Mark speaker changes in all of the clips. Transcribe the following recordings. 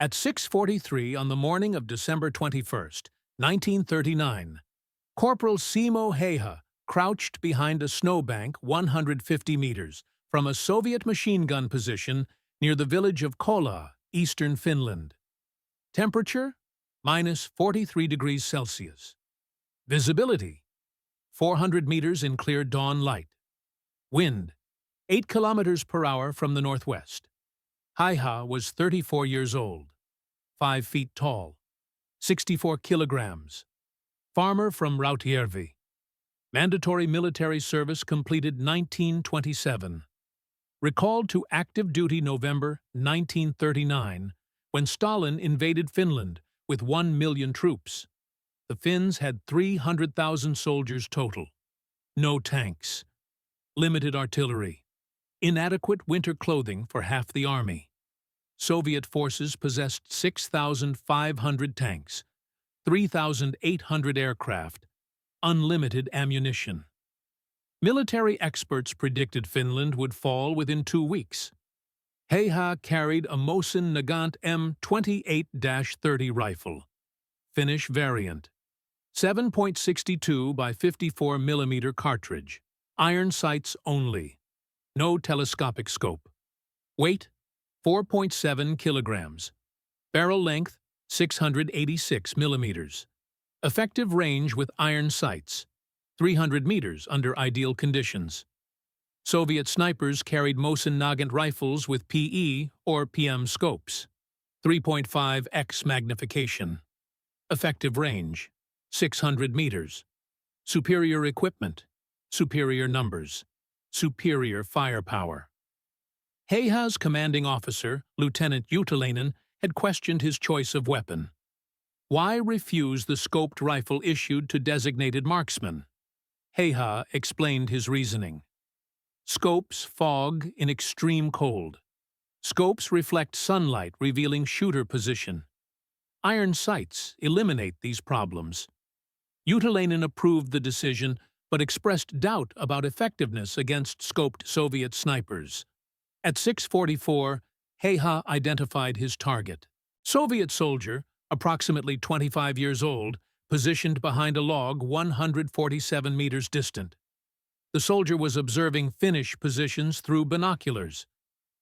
Speaker 1: At 6:43 on the morning of December 21st, 1939, Corporal Simo Heha crouched behind a snowbank 150 meters from a Soviet machine gun position near the village of Kola, eastern Finland. Temperature? minus 43 degrees Celsius. Visibility? 400 meters in clear dawn light. Wind? 8 kilometers per hour from the northwest. Heha was 34 years old, 5 feet tall, 64 kilograms. Farmer from Rautjärvi. Mandatory military service completed 1927. Recalled to active duty November 1939, when Stalin invaded Finland with 1 million troops. The Finns had 300,000 soldiers total. No tanks. Limited artillery. Inadequate winter clothing for half the army. Soviet forces possessed 6,500 tanks, 3,800 aircraft, unlimited ammunition. Military experts predicted Finland would fall within 2 weeks. Heha carried a Mosin Nagant M28-30 rifle, Finnish variant, 7.62 by 54 mm cartridge, iron sights only, no telescopic scope. Weight, 4.7 kilograms. Barrel length, 686 millimeters. Effective range with iron sights, 300 meters under ideal conditions. Soviet snipers carried Mosin Nagant rifles with PE or PM scopes, 3.5x magnification. Effective range, 600 meters. Superior equipment, superior numbers, superior firepower. Heha's commanding officer, Lieutenant Utalainen, had questioned his choice of weapon. Why refuse the scoped rifle issued to designated marksmen? Heha explained his reasoning. Scopes fog in extreme cold. Scopes reflect sunlight, revealing shooter position. Iron sights eliminate these problems. Utalainen approved the decision, but expressed doubt about effectiveness against scoped Soviet snipers. At 6:44, Heha identified his target. Soviet soldier, approximately 25 years old, positioned behind a log 147 meters distant. The soldier was observing Finnish positions through binoculars.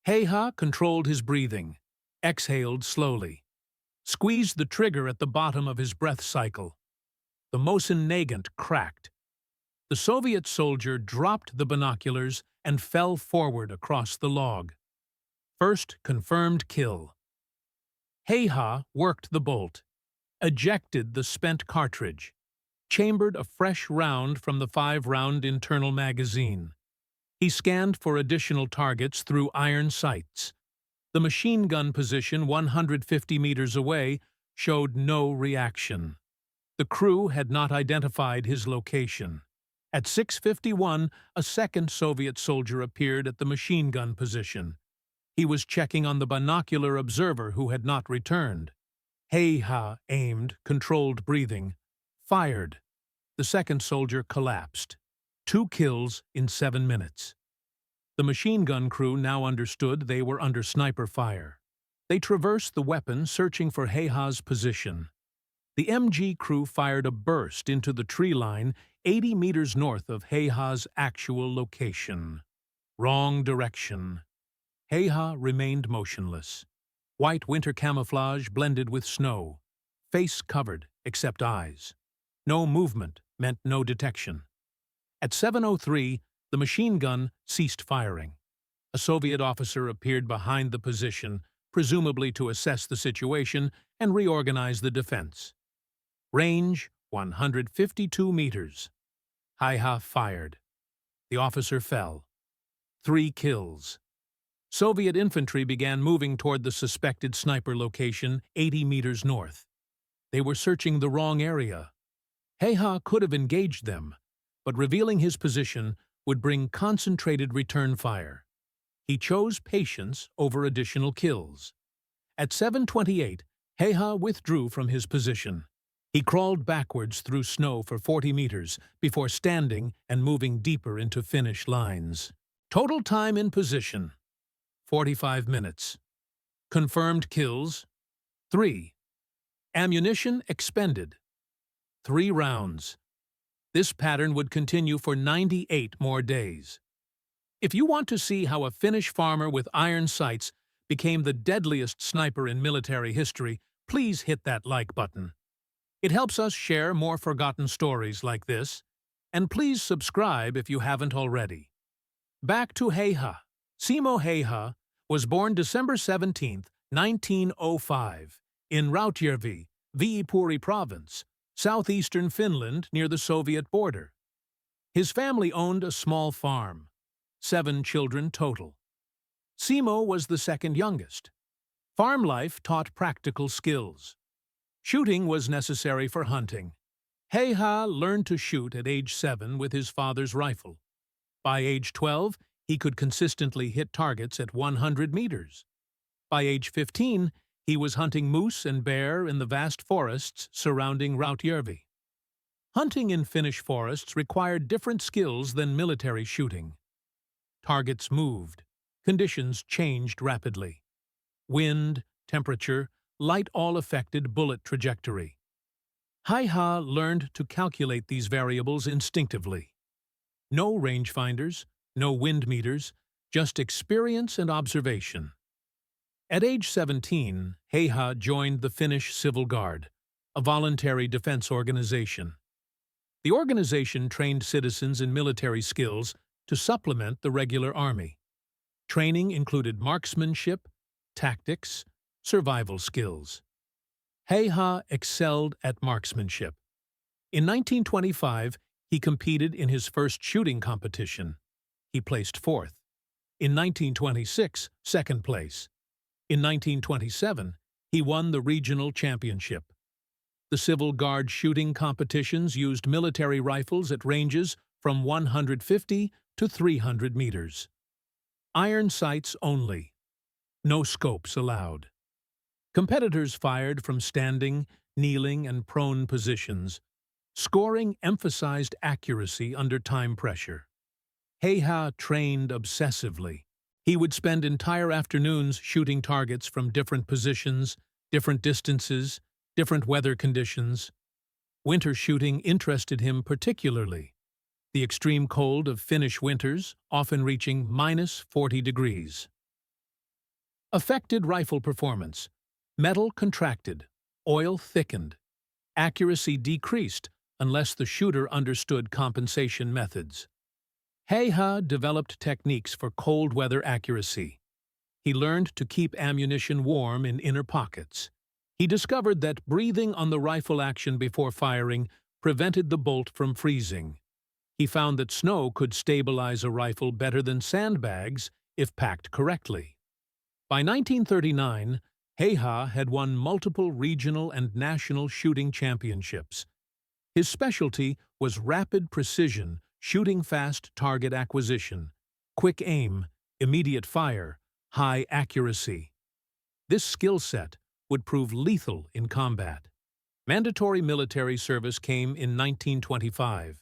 Speaker 1: Heha controlled his breathing, exhaled slowly, squeezed the trigger at the bottom of his breath cycle. The Mosin Nagant cracked. The Soviet soldier dropped the binoculars and fell forward across the log. First confirmed kill. Heha worked the bolt, ejected the spent cartridge, chambered a fresh round from the 5-round internal magazine. He scanned for additional targets through iron sights. The machine gun position 150 meters away showed no reaction. The crew had not identified his location. At 6:51, a second Soviet soldier appeared at the machine gun position. He was checking on the binocular observer who had not returned. Heha aimed, controlled breathing, fired. The second soldier collapsed. 2 kills in 7 minutes. The machine gun crew now understood they were under sniper fire. They traversed the weapon, searching for Heha's position. The MG crew fired a burst into the tree line 80 meters north of Heha's actual location. Wrong direction. Heha remained motionless. White winter camouflage blended with snow. Face covered, except eyes. No movement meant no detection. At 7:03, the machine gun ceased firing. A Soviet officer appeared behind the position, presumably to assess the situation and reorganize the defense. Range, 152 meters. Heha fired. The officer fell. 3 kills. Soviet infantry began moving toward the suspected sniper location 80 meters north. They were searching the wrong area. Heha could have engaged them, but revealing his position would bring concentrated return fire. He chose patience over additional kills. At 7:28, Heha withdrew from his position. He crawled backwards through snow for 40 meters before standing and moving deeper into Finnish lines. Total time in position, 45 minutes. Confirmed kills, 3. Ammunition expended. 3 rounds. This pattern would continue for 98 more days. If you want to see how a Finnish farmer with iron sights became the deadliest sniper in military history, please hit that like button. It helps us share more forgotten stories like this, and please subscribe if you haven't already. Back to Heiha. Simo Heiha was born December 17, 1905, in Rautjärvi, Viipuri province, southeastern Finland near the Soviet border. His family owned a small farm, 7 children total. Simo was the second youngest. Farm life taught practical skills. Shooting was necessary for hunting. Heiha learned to shoot at age 7 with his father's rifle. By age 12, he could consistently hit targets at 100 meters. By age 15, he was hunting moose and bear in the vast forests surrounding Rautjärvi. Hunting in Finnish forests required different skills than military shooting. Targets moved. Conditions changed rapidly. Wind, temperature, light all affected bullet trajectory. Heiha learned to calculate these variables instinctively. No rangefinders, no wind meters, just experience and observation. At age 17, Heiha joined the Finnish Civil Guard, a voluntary defense organization. The organization trained citizens in military skills to supplement the regular army. Training included marksmanship, tactics, survival skills. Heiha excelled at marksmanship. In 1925, he competed in his first shooting competition. He placed 4th. In 1926, 2nd place. In 1927, he won the regional championship. The Civil Guard shooting competitions used military rifles at ranges from 150 to 300 meters. Iron sights only. No scopes allowed. Competitors fired from standing, kneeling, and prone positions. Scoring emphasized accuracy under time pressure. Heiha trained obsessively. He would spend entire afternoons shooting targets from different positions, different distances, different weather conditions. Winter shooting interested him particularly. The extreme cold of Finnish winters, often reaching -40 degrees. Affected rifle performance. Metal contracted, oil thickened. Accuracy decreased unless the shooter understood compensation methods. Heiha developed techniques for cold weather accuracy. He learned to keep ammunition warm in inner pockets. He discovered that breathing on the rifle action before firing prevented the bolt from freezing. He found that snow could stabilize a rifle better than sandbags if packed correctly. By 1939, Heiha had won multiple regional and national shooting championships. His specialty was rapid precision, shooting fast target acquisition, quick aim, immediate fire, high accuracy. This skill set would prove lethal in combat. Mandatory military service came in 1925.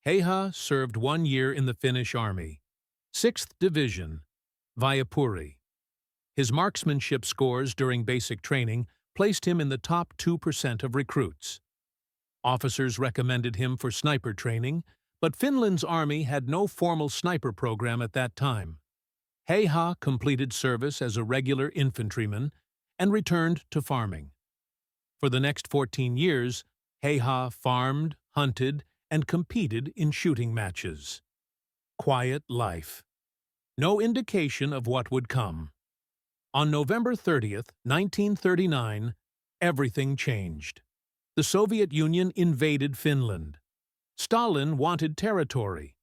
Speaker 1: Heiha served 1 year in the Finnish Army, 6th Division, Viipuri. His marksmanship scores during basic training placed him in the top 2% of recruits. Officers recommended him for sniper training, but Finland's army had no formal sniper program at that time. Heiha completed service as a regular infantryman and returned to farming. For the next 14 years, Heiha farmed, hunted, and competed in shooting matches. Quiet life. No indication of what would come. On November 30th, 1939, everything changed. The Soviet Union invaded Finland. Stalin wanted territory.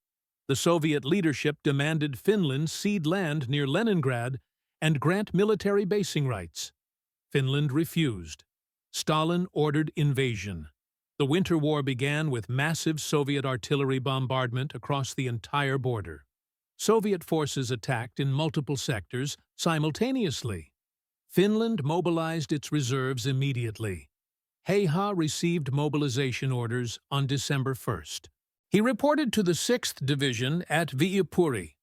Speaker 1: The Soviet leadership demanded Finland cede land near Leningrad and grant military basing rights. Finland refused. Stalin ordered invasion. The Winter War began with massive Soviet artillery bombardment across the entire border. Soviet forces attacked in multiple sectors simultaneously. Finland mobilized its reserves immediately. Heiha received mobilization orders on December 1st. He reported to the 6th Division at Viipuri.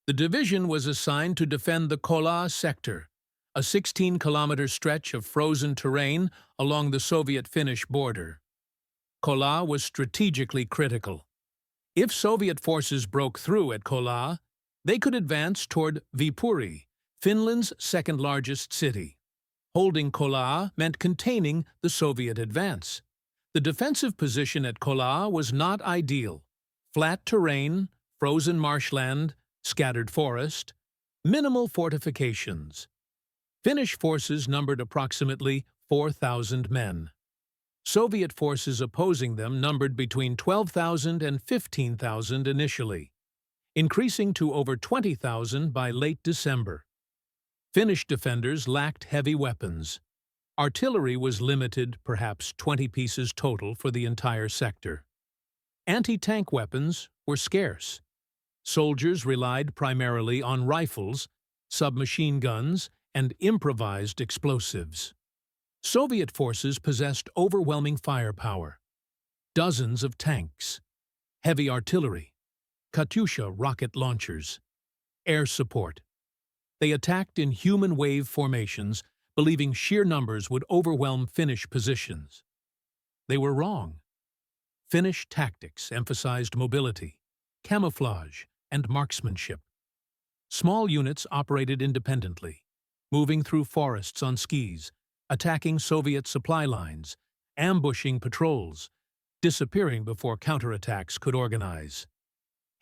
Speaker 1: The division was assigned to defend the Kola sector, a 16-kilometer stretch of frozen terrain along the Soviet-Finnish border. Kola was strategically critical. If Soviet forces broke through at Kola, they could advance toward Viipuri, Finland's second-largest city. Holding Kola meant containing the Soviet advance. The defensive position at Kola was not ideal. Flat terrain, frozen marshland, scattered forest, minimal fortifications. Finnish forces numbered approximately 4,000 men. Soviet forces opposing them numbered between 12,000 and 15,000 initially, increasing to over 20,000 by late December. Finnish defenders lacked heavy weapons. Artillery was limited, perhaps 20 pieces total for the entire sector. Anti-tank weapons were scarce. Soldiers relied primarily on rifles, submachine guns, and improvised explosives. Soviet forces possessed overwhelming firepower. Dozens of tanks, heavy artillery, Katyusha rocket launchers, air support. They attacked in human wave formations, believing sheer numbers would overwhelm Finnish positions. They were wrong. Finnish tactics emphasized mobility, camouflage, and marksmanship. Small units operated independently, moving through forests on skis, attacking Soviet supply lines, ambushing patrols, disappearing before counterattacks could organize.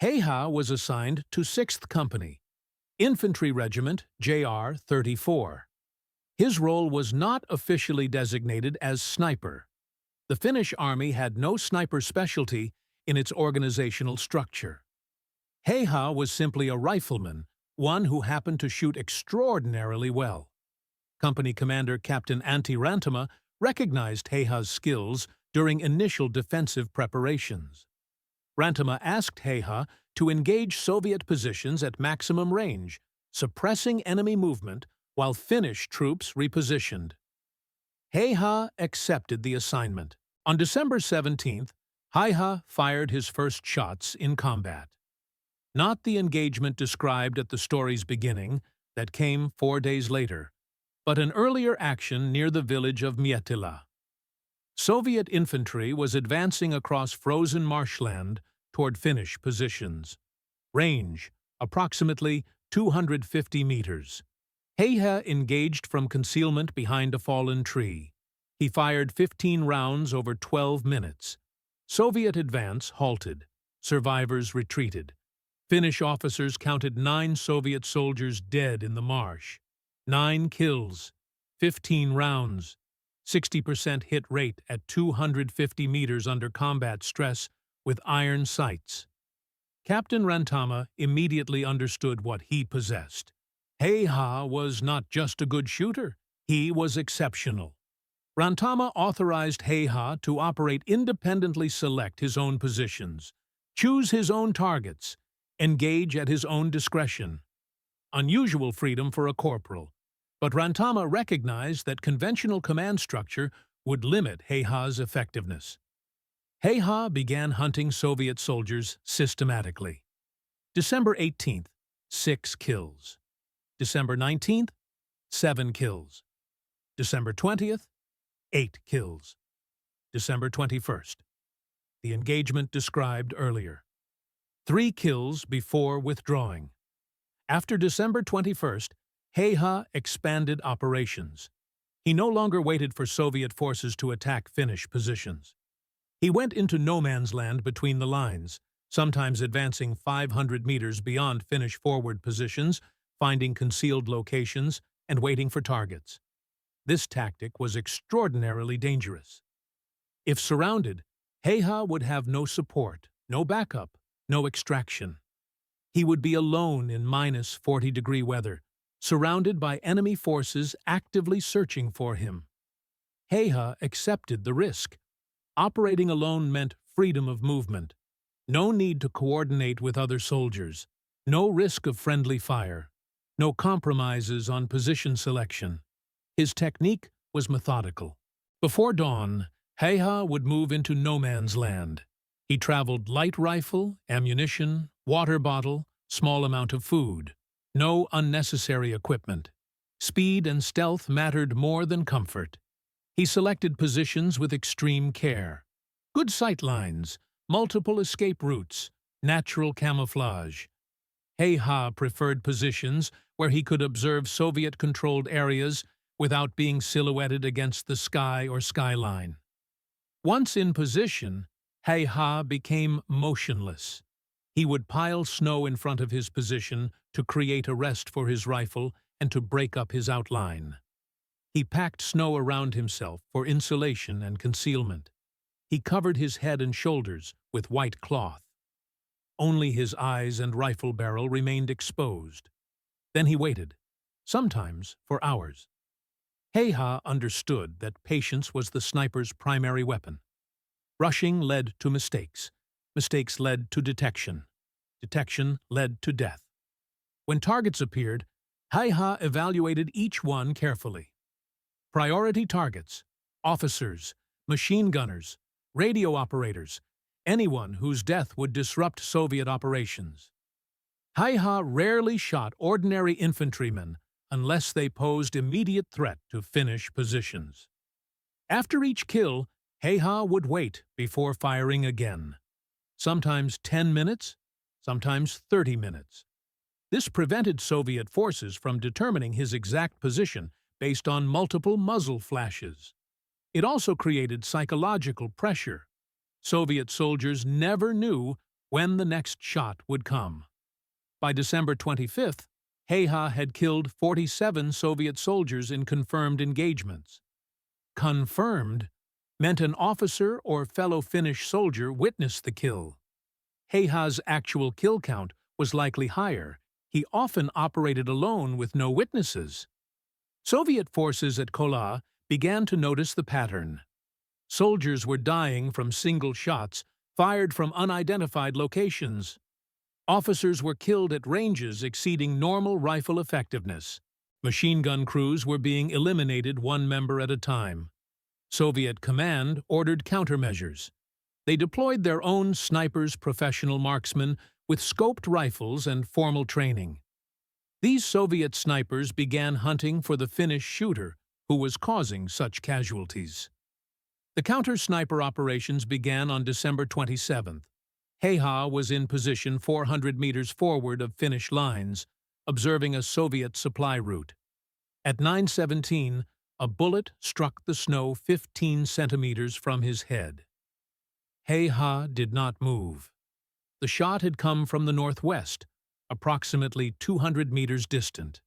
Speaker 1: Heiha was assigned to 6th Company, Infantry Regiment JR 34. His role was not officially designated as sniper. The Finnish army had no sniper specialty in its organizational structure. Heiha was simply a rifleman, one who happened to shoot extraordinarily well. Company Commander Captain Antti Rantama recognized Heiha's skills during initial defensive preparations. Rantama asked Heiha to engage Soviet positions at maximum range, suppressing enemy movement while Finnish troops repositioned. Heiha accepted the assignment. On December 17th, Heiha fired his first shots in combat. Not the engagement described at the story's beginning that came 4 days later, but an earlier action near the village of Miettila. Soviet infantry was advancing across frozen marshland toward Finnish positions. Range, approximately 250 meters. Heiha engaged from concealment behind a fallen tree. He fired 15 rounds over 12 minutes. Soviet advance halted. Survivors retreated. Finnish officers counted 9 Soviet soldiers dead in the marsh. 9 kills, 15 rounds, 60% hit rate at 250 meters under combat stress with iron sights. Captain Rantama immediately understood what he possessed. Heiha was not just a good shooter, he was exceptional. Rantama authorized Heiha to operate independently, select his own positions, choose his own targets, engage at his own discretion. Unusual freedom for a corporal, but Rantama recognized that conventional command structure would limit Heiha's effectiveness. Heiha began hunting Soviet soldiers systematically. December 18th, 6 kills. December 19th, 7 kills. December 20th, 8 kills. December 21st. The engagement described earlier. 3 kills before withdrawing. After December 21st, Heiha expanded operations. He no longer waited for Soviet forces to attack Finnish positions. He went into no man's land between the lines, sometimes advancing 500 meters beyond Finnish forward positions, finding concealed locations, and waiting for targets. This tactic was extraordinarily dangerous. If surrounded, Heiha would have no support, no backup, no extraction. He would be alone in minus 40-degree weather, surrounded by enemy forces actively searching for him. Heiha accepted the risk. Operating alone meant freedom of movement. No need to coordinate with other soldiers. No risk of friendly fire. No compromises on position selection. His technique was methodical. Before dawn, Heiha would move into no man's land. He traveled light rifle, ammunition, water bottle, small amount of food. No unnecessary equipment. Speed and stealth mattered more than comfort. He selected positions with extreme care. Good sight lines, multiple escape routes, natural camouflage. He-ha preferred positions where he could observe Soviet-controlled areas without being silhouetted against the sky or skyline. Once in position, He-ha became motionless. He would pile snow in front of his position to create a rest for his rifle and to break up his outline. He packed snow around himself for insulation and concealment. He covered his head and shoulders with white cloth. Only his eyes and rifle barrel remained exposed. Then he waited, sometimes for hours. He-ha understood that patience was the sniper's primary weapon. Rushing led to mistakes. Mistakes led to detection. Detection led to death. When targets appeared, He-ha evaluated each one carefully. Priority targets: officers, machine gunners, radio operators, anyone whose death would disrupt Soviet operations. He-ha rarely shot ordinary infantrymen unless they posed immediate threat to Finnish positions. After each kill, He-ha would wait before firing again. Sometimes 10 minutes, sometimes 30 minutes. This prevented Soviet forces from determining his exact position based on multiple muzzle flashes. It also created psychological pressure. Soviet soldiers never knew when the next shot would come. By December 25th, He-ha had killed 47 Soviet soldiers in confirmed engagements. Confirmed meant an officer or fellow Finnish soldier witnessed the kill. He-ha's actual kill count was likely higher. He often operated alone with no witnesses. Soviet forces at Kola began to notice the pattern. Soldiers were dying from single shots fired from unidentified locations. Officers were killed at ranges exceeding normal rifle effectiveness. Machine gun crews were being eliminated one member at a time. Soviet command ordered countermeasures. They deployed their own snipers, professional marksmen, with scoped rifles and formal training. These Soviet snipers began hunting for the Finnish shooter who was causing such casualties. The counter-sniper operations began on December 27th. He-ha was in position 400 meters forward of Finnish lines, observing a Soviet supply route. At 9:17, a bullet struck the snow 15 centimeters from his head. He-ha did not move. The shot had come from the northwest, approximately 200 meters distant.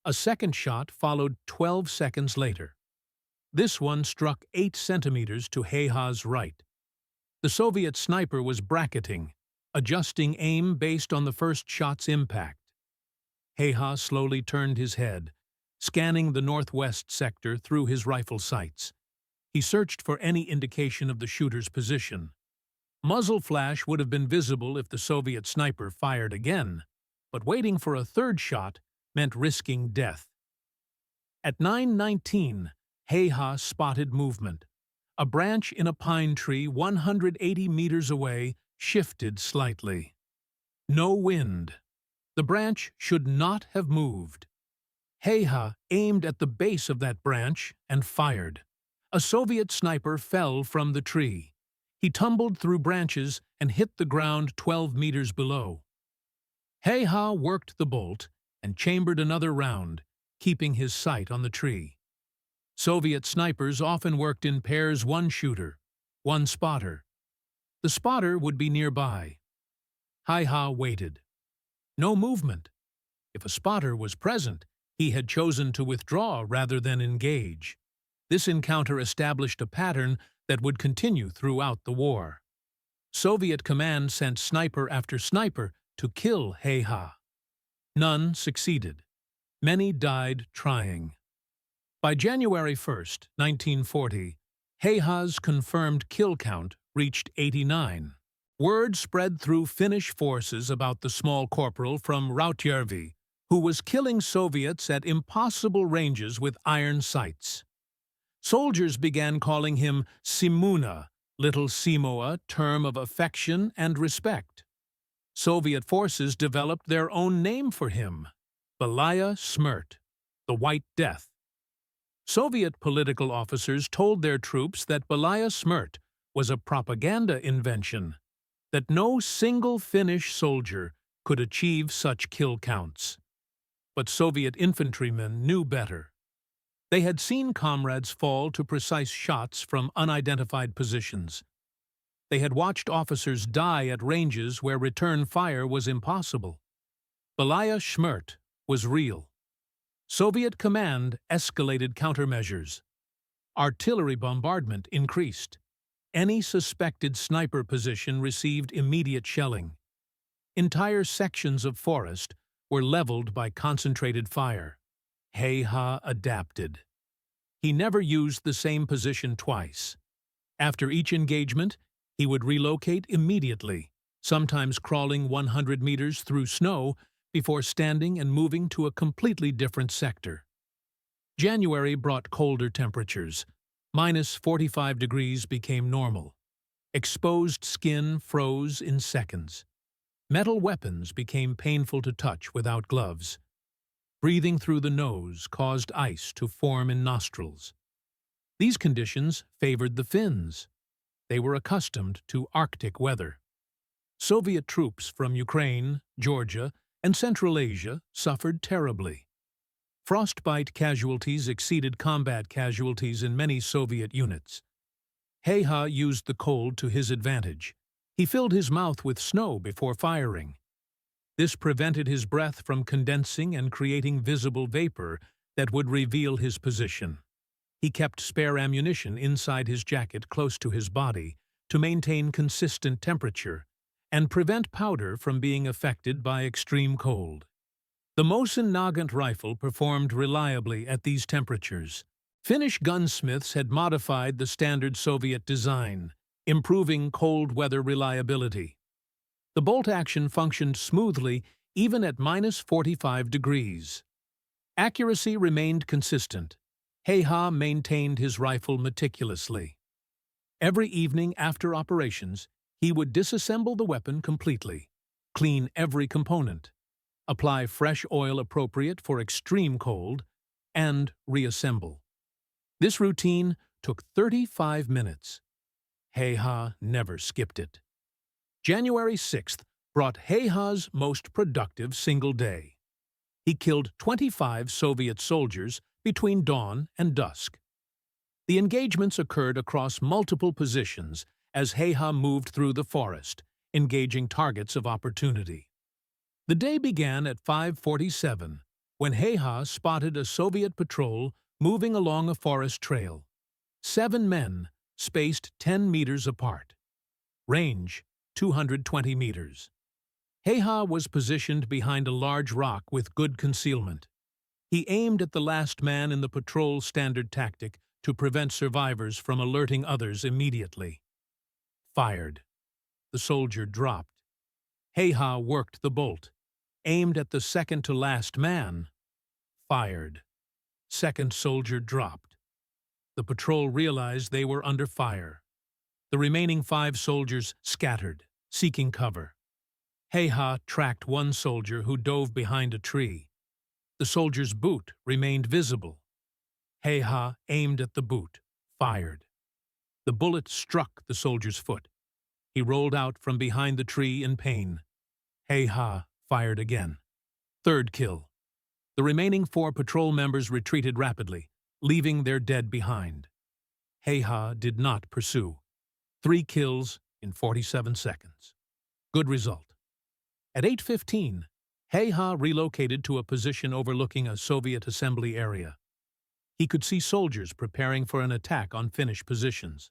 Speaker 1: A second shot followed 12 seconds later. This one struck 8 centimeters to He-ha's right. The Soviet sniper was bracketing, adjusting aim based on the first shot's impact. He-ha slowly turned his head, scanning the northwest sector through his rifle sights. He searched for any indication of the shooter's position. Muzzle flash would have been visible if the Soviet sniper fired again, but waiting for a third shot meant risking death. At 9:19, He-ha spotted movement. A branch in a pine tree 180 meters away shifted slightly. No wind. The branch should not have moved. He-ha aimed at the base of that branch and fired. A Soviet sniper fell from the tree. He tumbled through branches and hit the ground 12 meters below. He-ha worked the bolt and chambered another round, keeping his sight on the tree. Soviet snipers often worked in pairs: one shooter, one spotter. The spotter would be nearby. He-ha waited. No movement. If a spotter was present, he had chosen to withdraw rather than engage. This encounter established a pattern that would continue throughout the war. Soviet command sent sniper after sniper to kill He-ha. None succeeded. Many died trying. By January 1st, 1940, He-ha's confirmed kill count reached 89. Word spread through Finnish forces about the small corporal from Rautjärvi, who was killing Soviets at impossible ranges with iron sights. Soldiers began calling him Simuna, Little Simo, a term of affection and respect. Soviet forces developed their own name for him, Belaya Smert, the White Death. Soviet political officers told their troops that Belaya Smrt was a propaganda invention, that no single Finnish soldier could achieve such kill counts. But Soviet infantrymen knew better. They had seen comrades fall to precise shots from unidentified positions. They had watched officers die at ranges where return fire was impossible. Belaya Smrt was real. Soviet command escalated countermeasures. Artillery bombardment increased. Any suspected sniper position received immediate shelling. Entire sections of forest were leveled by concentrated fire. He-ha adapted. He never used the same position twice. After each engagement, he would relocate immediately, sometimes crawling 100 meters through snow before standing and moving to a completely different sector. January brought colder temperatures. -45 degrees became normal. Exposed skin froze in seconds. Metal weapons became painful to touch without gloves. Breathing through the nose caused ice to form in nostrils. These conditions favored the Finns. They were accustomed to Arctic weather. Soviet troops from Ukraine, Georgia, and Central Asia suffered terribly. Frostbite casualties exceeded combat casualties in many Soviet units. He-ha used the cold to his advantage. He filled his mouth with snow before firing. This prevented his breath from condensing and creating visible vapor that would reveal his position. He kept spare ammunition inside his jacket close to his body to maintain consistent temperature and prevent powder from being affected by extreme cold. The Mosin Nagant rifle performed reliably at these temperatures. Finnish gunsmiths had modified the standard Soviet design, improving cold weather reliability. The bolt action functioned smoothly even at -45 degrees. Accuracy remained consistent. He-ha maintained his rifle meticulously. Every evening after operations, he would disassemble the weapon completely, clean every component, apply fresh oil appropriate for extreme cold, and reassemble. This routine took 35 minutes. He-ha never skipped it. January 6th brought He-ha's most productive single day. He killed 25 Soviet soldiers between dawn and dusk. The engagements occurred across multiple positions as He-ha moved through the forest, engaging targets of opportunity. The day began at 5:47, when He-ha spotted a Soviet patrol moving along a forest trail. 7 men, spaced 10 meters apart. Range, 220 meters. He-ha was positioned behind a large rock with good concealment. He aimed at the last man in the patrol's standard tactic to prevent survivors from alerting others immediately. Fired. The soldier dropped. He-ha worked the bolt, aimed at the second-to-last man. Fired. Second soldier dropped. The patrol realized they were under fire. The remaining 5 soldiers scattered, seeking cover. He-ha tracked one soldier who dove behind a tree. The soldier's boot remained visible. He-ha aimed at the boot, fired. The bullet struck the soldier's foot. He rolled out from behind the tree in pain. He-ha fired again. Third kill. The remaining 4 patrol members retreated rapidly, leaving their dead behind. He-ha did not pursue. 3 kills in 47 seconds. Good result. At 8:15, He-ha relocated to a position overlooking a Soviet assembly area. He could see soldiers preparing for an attack on Finnish positions.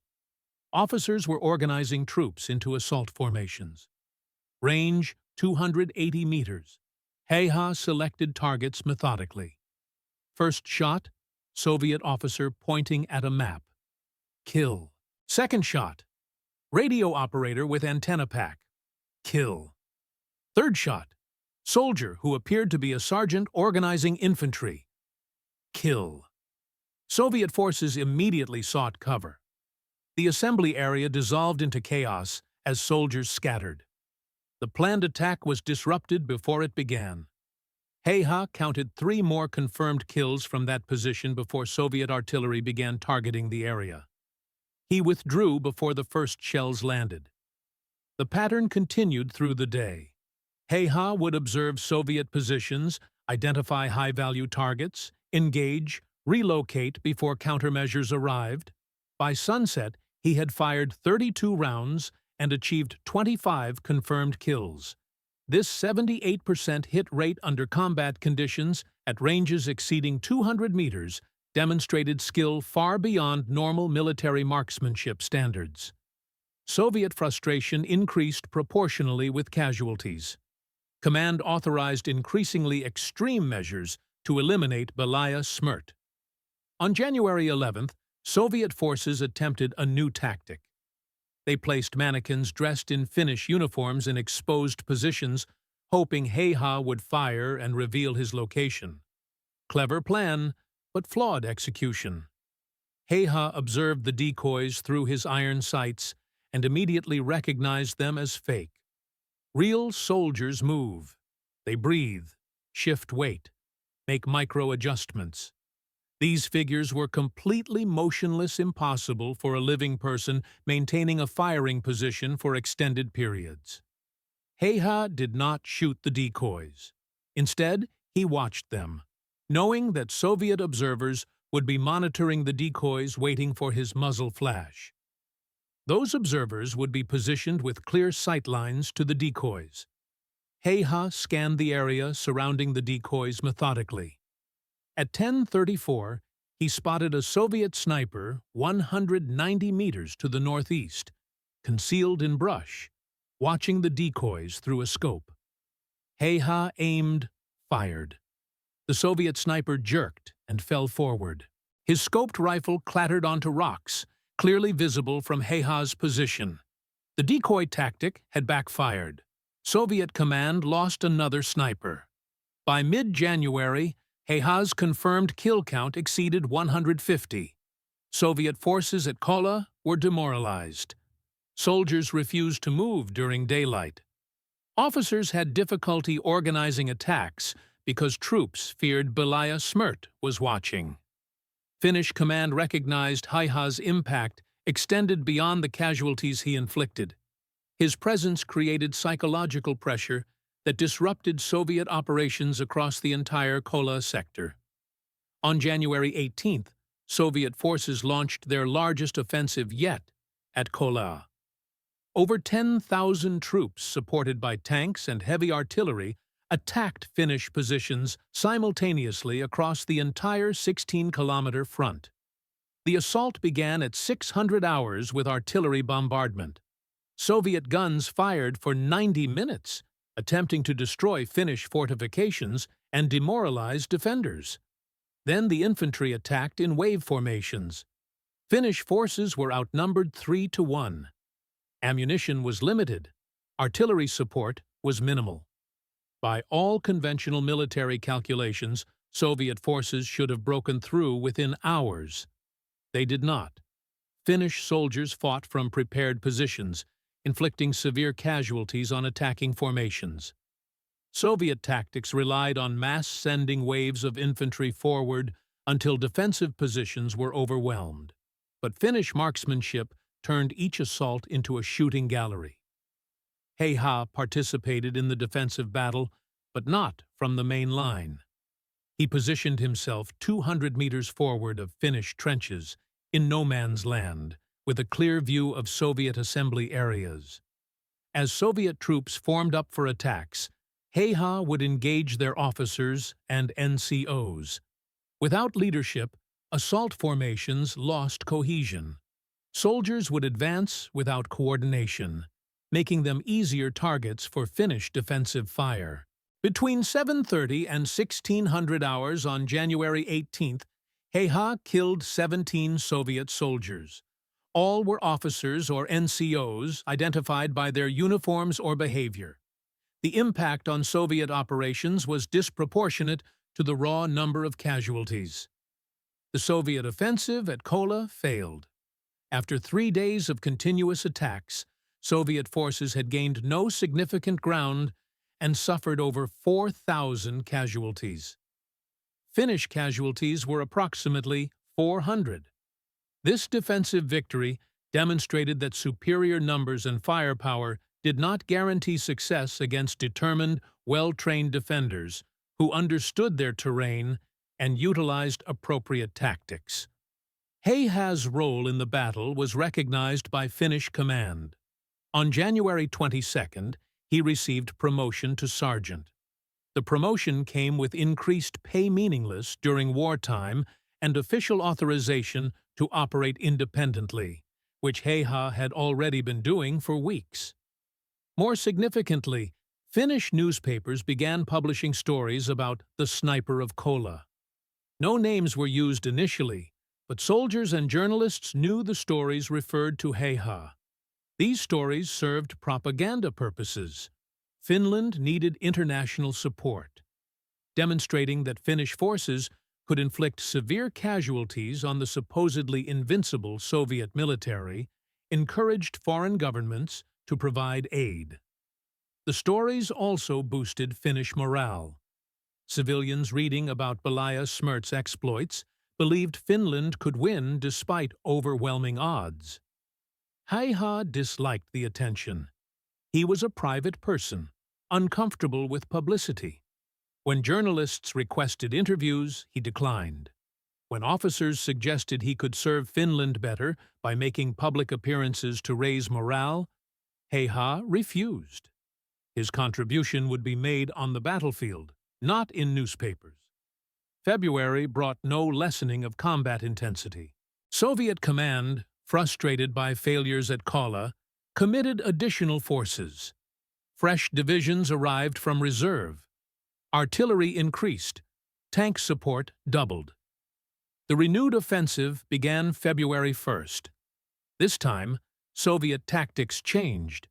Speaker 1: Officers were organizing troops into assault formations. Range 280 meters. He-ha selected targets methodically. First shot, Soviet officer pointing at a map. Kill. Second shot, radio operator with antenna pack. Kill. Third shot, soldier who appeared to be a sergeant organizing infantry. Kill. Soviet forces immediately sought cover. The assembly area dissolved into chaos as soldiers scattered. The planned attack was disrupted before it began. Heha counted 3 more confirmed kills from that position before Soviet artillery began targeting the area. He withdrew before the first shells landed. The pattern continued through the day. Heha would observe Soviet positions, identify high-value targets, engage, relocate before countermeasures arrived. By sunset, he had fired 32 rounds and achieved 25 confirmed kills. This 78% hit rate under combat conditions at ranges exceeding 200 meters demonstrated skill far beyond normal military marksmanship standards. Soviet frustration increased proportionally with casualties. Command authorized increasingly extreme measures to eliminate Belaya Smirt. On January 11th, Soviet forces attempted a new tactic. They placed mannequins dressed in Finnish uniforms in exposed positions, hoping Heha would fire and reveal his location. Clever plan, but flawed execution. Heha observed the decoys through his iron sights and immediately recognized them as fake. Real soldiers move. They breathe, shift weight, make micro-adjustments. These figures were completely motionless, impossible for a living person maintaining a firing position for extended periods. Heha did not shoot the decoys. Instead, he watched them, knowing that Soviet observers would be monitoring the decoys waiting for his muzzle flash. Those observers would be positioned with clear sight lines to the decoys. Heha scanned the area surrounding the decoys methodically. At 10:34, he spotted a Soviet sniper 190 meters to the northeast, concealed in brush, watching the decoys through a scope. Heha aimed, fired. The Soviet sniper jerked and fell forward. His scoped rifle clattered onto rocks, clearly visible from Heha's position. The decoy tactic had backfired. Soviet command lost another sniper. By mid-January, Heha's confirmed kill count exceeded 150. Soviet forces at Kola were demoralized. Soldiers refused to move during daylight. Officers had difficulty organizing attacks because troops feared Belaya Smirt was watching. Finnish command recognized Heha's impact extended beyond the casualties he inflicted. His presence created psychological pressure that disrupted Soviet operations across the entire Kola sector. On January 18th, Soviet forces launched their largest offensive yet at Kola. Over 10,000 troops, supported by tanks and heavy artillery, attacked Finnish positions simultaneously across the entire 16-kilometer front. The assault began at 600 hours with artillery bombardment. Soviet guns fired for 90 minutes, attempting to destroy Finnish fortifications and demoralize defenders. Then the infantry attacked in wave formations. Finnish forces were outnumbered 3-1. Ammunition was limited. Artillery support was minimal. By all conventional military calculations, Soviet forces should have broken through within hours. They did not. Finnish soldiers fought from prepared positions, inflicting severe casualties on attacking formations. Soviet tactics relied on mass-sending waves of infantry forward until defensive positions were overwhelmed. But Finnish marksmanship turned each assault into a shooting gallery. Heha participated in the defensive battle, but not from the main line. He positioned himself 200 meters forward of Finnish trenches in no man's land, with a clear view of Soviet assembly areas. As Soviet troops formed up for attacks, Heha would engage their officers and NCOs. Without leadership, assault formations lost cohesion. Soldiers would advance without coordination, making them easier targets for Finnish defensive fire. Between 7:30 and 1600 hours on January 18th, Heha killed 17 Soviet soldiers. All were officers or NCOs identified by their uniforms or behavior. The impact on Soviet operations was disproportionate to the raw number of casualties. The Soviet offensive at Kola failed. After 3 days of continuous attacks, Soviet forces had gained no significant ground and suffered over 4,000 casualties. Finnish casualties were approximately 400. This defensive victory demonstrated that superior numbers and firepower did not guarantee success against determined, well-trained defenders who understood their terrain and utilized appropriate tactics. Heiha's role in the battle was recognized by Finnish command. On January 22nd, he received promotion to sergeant. The promotion came with increased pay meaningless during wartime and official authorization to operate independently, which Heiha had already been doing for weeks. More significantly, Finnish newspapers began publishing stories about the Sniper of Kola. No names were used initially, but soldiers and journalists knew the stories referred to Heiha. These stories served propaganda purposes. Finland needed international support, demonstrating that Finnish forces could inflict severe casualties on the supposedly invincible Soviet military, encouraged foreign governments to provide aid. The stories also boosted Finnish morale. Civilians reading about Belaya Smert's exploits believed Finland could win despite overwhelming odds. Heiha disliked the attention. He was a private person, uncomfortable with publicity. When journalists requested interviews, he declined. When officers suggested he could serve Finland better by making public appearances to raise morale, Heiha refused. His contribution would be made on the battlefield, not in newspapers. February brought no lessening of combat intensity. Soviet command, frustrated by failures at Kola, committed additional forces. Fresh divisions arrived from reserve. Artillery increased. Tank support doubled. The renewed offensive began February 1st. This time, Soviet tactics changed.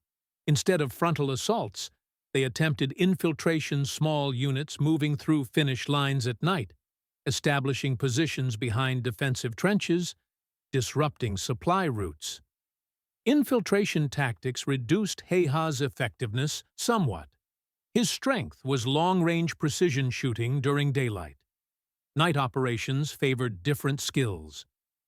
Speaker 1: Instead of frontal assaults, they attempted infiltration small units moving through Finnish lines at night, establishing positions behind defensive trenches, disrupting supply routes. Infiltration tactics reduced Heiha's effectiveness somewhat. His strength was long-range precision shooting during daylight. Night operations favored different skills.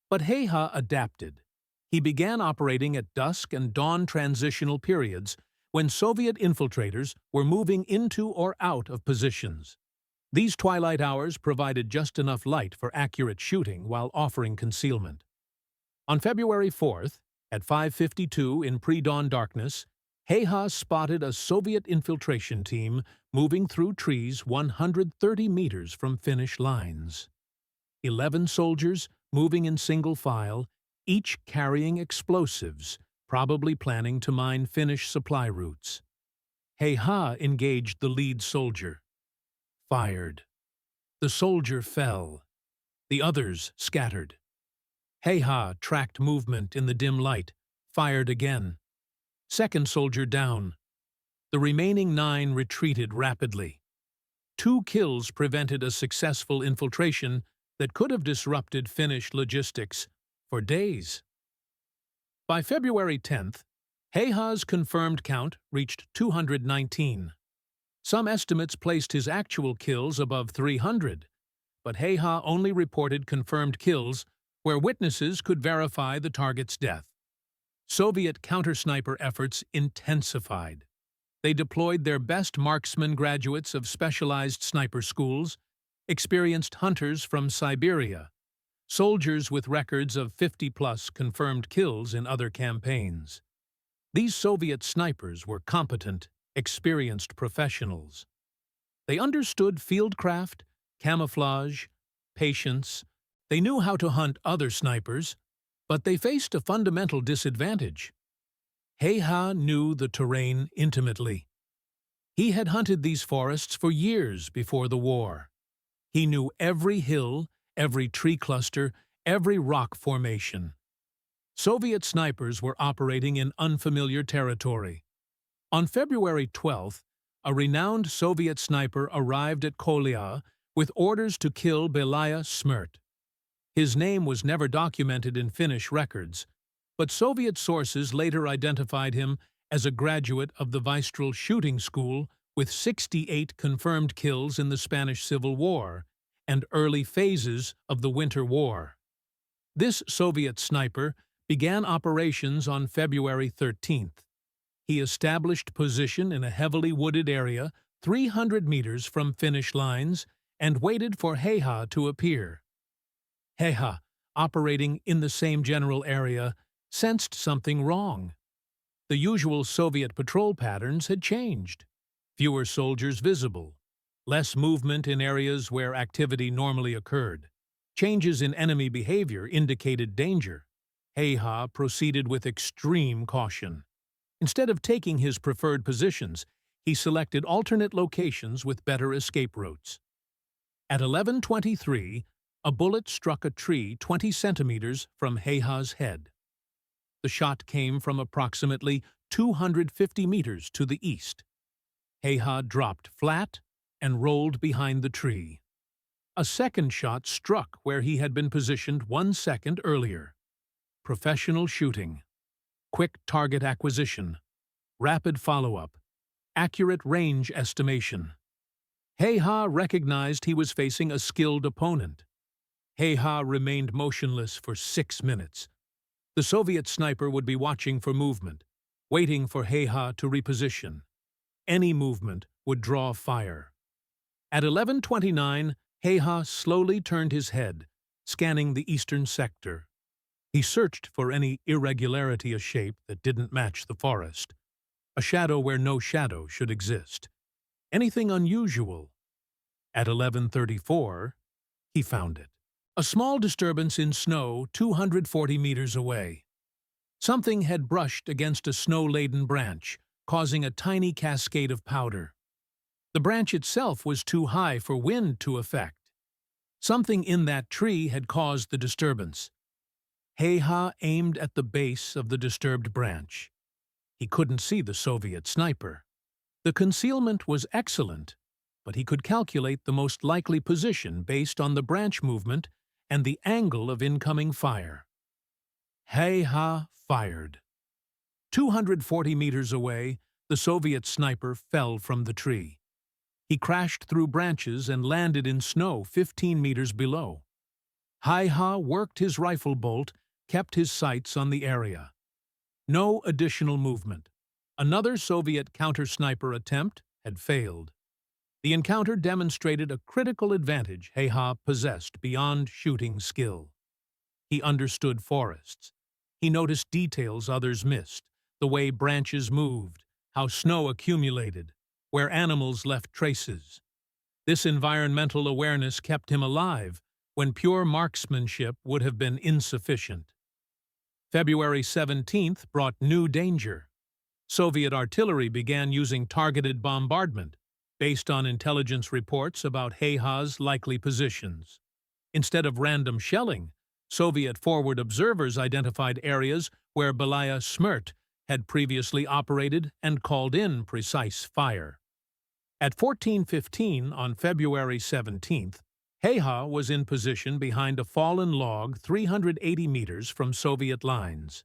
Speaker 1: But Heiha adapted. He began operating at dusk and dawn transitional periods when Soviet infiltrators were moving into or out of positions. These twilight hours provided just enough light for accurate shooting while offering concealment. On February 4th, at 5:52 in pre-dawn darkness, Heiha spotted a Soviet infiltration team moving through trees 130 meters from Finnish lines. 11 soldiers moving in single file, each carrying explosives, probably planning to mine Finnish supply routes. Heiha engaged the lead soldier. Fired. The soldier fell. The others scattered. Heiha tracked movement in the dim light, fired again. Second soldier down. The remaining 9 retreated rapidly. 2 kills prevented a successful infiltration that could have disrupted Finnish logistics for days. By February 10th, Heiha's confirmed count reached 219. Some estimates placed his actual kills above 300, but Heiha only reported confirmed kills where witnesses could verify the target's death. Soviet counter-sniper efforts intensified. They deployed their best marksman graduates of specialized sniper schools, experienced hunters from Siberia, soldiers with records of 50-plus confirmed kills in other campaigns. These Soviet snipers were competent, experienced professionals. They understood fieldcraft, camouflage, patience. They knew how to hunt other snipers, but they faced a fundamental disadvantage. Heiha knew the terrain intimately. He had hunted these forests for years before the war. He knew every hill, every tree cluster, every rock formation. Soviet snipers were operating in unfamiliar territory. On February 12th, a renowned Soviet sniper arrived at Kolia with orders to kill Belaya Smert. His name was never documented in Finnish records, but Soviet sources later identified him as a graduate of the Vistral shooting school with 68 confirmed kills in the Spanish Civil War and early phases of the Winter War. This Soviet sniper began operations on February 13th. He established position in a heavily wooded area 300 meters from Finnish lines and waited for Heha to appear. Heha, operating in the same general area, sensed something wrong. The usual Soviet patrol patterns had changed. Fewer soldiers visible, less movement in areas where activity normally occurred. Changes in enemy behavior indicated danger. Heha proceeded with extreme caution. Instead of taking his preferred positions, he selected alternate locations with better escape routes. At 11:23, a bullet struck a tree 20 centimeters from Heha's head. The shot came from approximately 250 meters to the east. Heha dropped flat and rolled behind the tree. A second shot struck where he had been positioned 1 second earlier. Professional shooting. Quick target acquisition. Rapid follow-up. Accurate range estimation. Heha recognized he was facing a skilled opponent. Heha remained motionless for 6 minutes. The Soviet sniper would be watching for movement, waiting for Heha to reposition. Any movement would draw fire. At 11:29, Heha slowly turned his head, scanning the eastern sector. He searched for any irregularity of shape that didn't match the forest. A shadow where no shadow should exist. Anything unusual? At 11:34, he found it. A small disturbance in snow 240 meters away. Something had brushed against a snow-laden branch, causing a tiny cascade of powder. The branch itself was too high for wind to affect. Something in that tree had caused the disturbance. Heha aimed at the base of the disturbed branch. He couldn't see the Soviet sniper. The concealment was excellent, but he could calculate the most likely position based on the branch movement and the angle of incoming fire. Heha fired. 240 meters away, the Soviet sniper fell from the tree. He crashed through branches and landed in snow 15 meters below. Heha worked his rifle bolt, kept his sights on the area. No additional movement. Another Soviet counter-sniper attempt had failed. The encounter demonstrated a critical advantage Heha possessed beyond shooting skill. He understood forests. He noticed details others missed, the way branches moved, how snow accumulated, where animals left traces. This environmental awareness kept him alive when pure marksmanship would have been insufficient. February 17th brought new danger. Soviet artillery began using targeted bombardment, based on intelligence reports about Heha's likely positions. Instead of random shelling, Soviet forward observers identified areas where Belaya Smirt had previously operated and called in precise fire. At 14:15 on February 17th, Heha was in position behind a fallen log 380 meters from Soviet lines.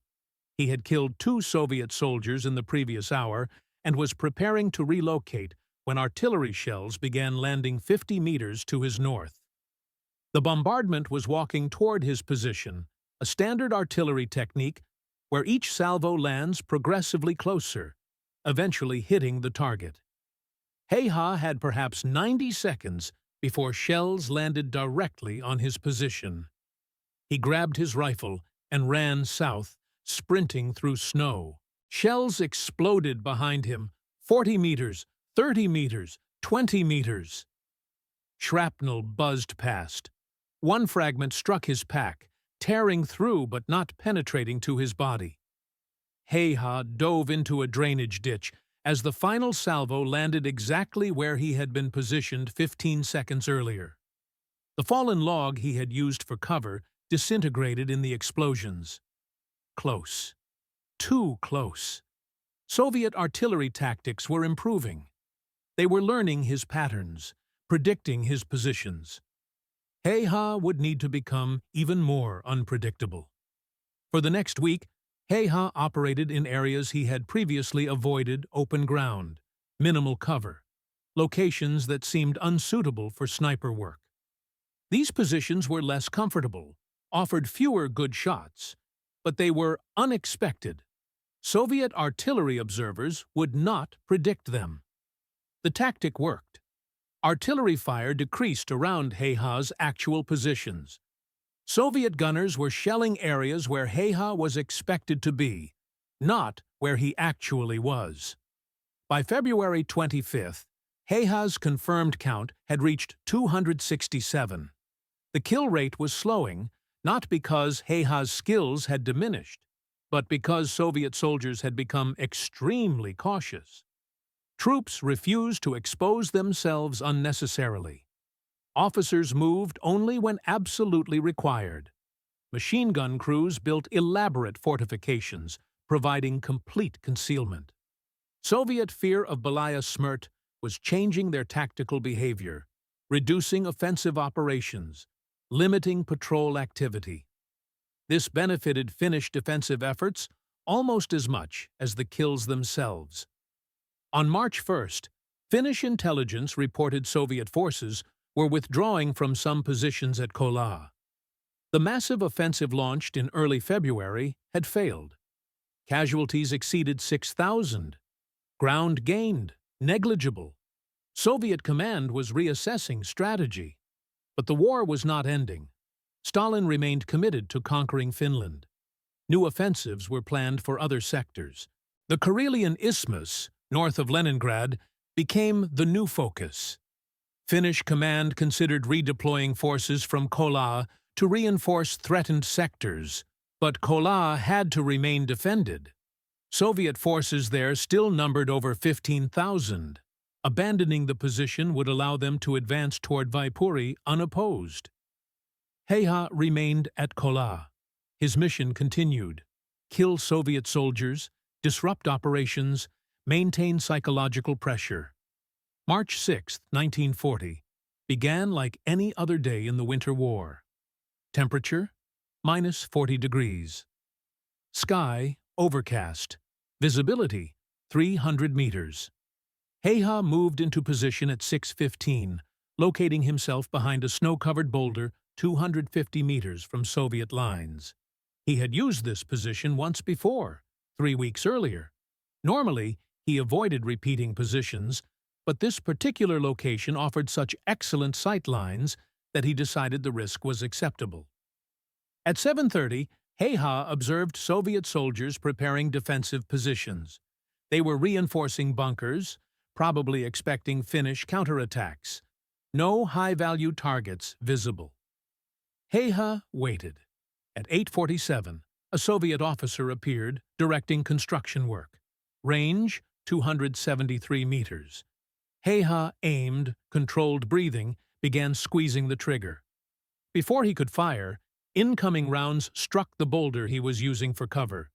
Speaker 1: He had killed 2 Soviet soldiers in the previous hour and was preparing to relocate when artillery shells began landing 50 meters to his north. The bombardment was walking toward his position, a standard artillery technique where each salvo lands progressively closer, eventually hitting the target. Heha had perhaps 90 seconds before shells landed directly on his position. He grabbed his rifle and ran south, sprinting through snow. Shells exploded behind him, 40 meters, 30 meters, 20 meters. Shrapnel buzzed past. One fragment struck his pack, tearing through but not penetrating to his body. Heha dove into a drainage ditch as the final salvo landed exactly where he had been positioned 15 seconds earlier. The fallen log he had used for cover disintegrated in the explosions. Close. Too close. Soviet artillery tactics were improving. They were learning his patterns, predicting his positions. Heha would need to become even more unpredictable. For the next week, Heha operated in areas he had previously avoided: open ground, minimal cover, locations that seemed unsuitable for sniper work. These positions were less comfortable, offered fewer good shots, but they were unexpected. Soviet artillery observers would not predict them. The tactic worked. Artillery fire decreased around Heha's actual positions. Soviet gunners were shelling areas where Heha was expected to be, not where he actually was. By February 25th, Heha's confirmed count had reached 267. The kill rate was slowing, not because Heha's skills had diminished, but because Soviet soldiers had become extremely cautious. Troops refused to expose themselves unnecessarily. Officers moved only when absolutely required. Machine gun crews built elaborate fortifications, providing complete concealment. Soviet fear of Belaya Smrt was changing their tactical behavior, reducing offensive operations, limiting patrol activity. This benefited Finnish defensive efforts almost as much as the kills themselves. On March 1st, Finnish intelligence reported Soviet forces were withdrawing from some positions at Kola. The massive offensive launched in early February had failed. Casualties exceeded 6,000. Ground gained, negligible. Soviet command was reassessing strategy. But the war was not ending. Stalin remained committed to conquering Finland. New offensives were planned for other sectors. The Karelian Isthmus, north of Leningrad, became the new focus. Finnish command considered redeploying forces from Kola to reinforce threatened sectors, but Kola had to remain defended. Soviet forces there still numbered over 15,000. Abandoning the position would allow them to advance toward Viipuri unopposed. Heha remained at Kola. His mission continued: kill Soviet soldiers, disrupt operations, maintain psychological pressure. March 6, 1940, began like any other day in the Winter War. Temperature, -40 degrees. Sky, overcast. Visibility, 300 meters. Heha moved into position at 6:15, locating himself behind a snow-covered boulder 250 meters from Soviet lines. He had used this position once before, 3 weeks earlier. Normally, he avoided repeating positions, but this particular location offered such excellent sight lines that he decided the risk was acceptable. At 7:30, Heha observed Soviet soldiers preparing defensive positions. They were reinforcing bunkers, probably expecting Finnish counterattacks. No high-value targets visible. Heha waited. At 8:47, a Soviet officer appeared, directing construction work. Range, 273 meters. Heha aimed, controlled breathing, began squeezing the trigger. Before he could fire, incoming rounds struck the boulder he was using for cover.